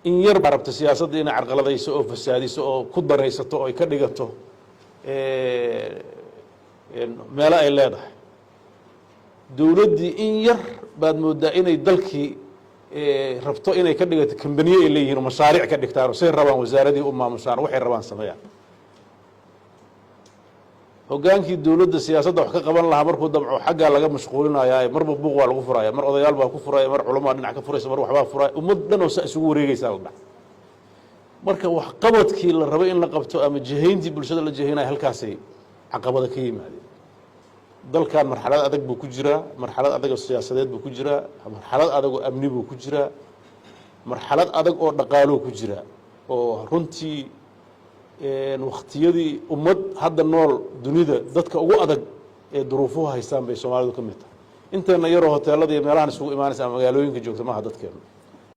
in yar baa rabta siyaasadda inay carqaladayso oo fasaadiso oo ku daraysato oo ay ka dhigato meelo ay leedahay dowladdii in yar baad moodaa inay dalkii rabto inay ka dhigato kambaniye ay leeyihiin oo mashaariic ka dhigtaan oo say rabaan wasaaradii u maamushaan waxay rabaan sameeyaan hoggaankii dowladda siyaasadda wax ka qaban lahaa markuu damco xaggaa laga mashquulinayaa marba buuq waa lagu furaya mar odayaal baa ku furaya mar culamaa dhinac ka furaysa mar waxbaa furaya ummad dhan oo saa isugu wareegaysaa la dhac marka wax qabadkii la rabay in la qabto ama jihayntii bulshada la jihaynaya halkaasay caqabada ka yimaadeen dalkan marxalad adag buu ku jiraa marxalad adag oo siyaasadeed buu ku jiraa marxalad adag oo amni buu ku jiraa marxalad adag oo dhaqaalo ku jiraa oo runtii waqtiyadii ummad hadda nool dunida dadka ugu adag ee duruufuhu haystaan bay Soomaalidu ka mid tahay inteena yaroo hoteelada iyo meelahan isugu imaanaysa magaalooyinka joogta maaha dadkeena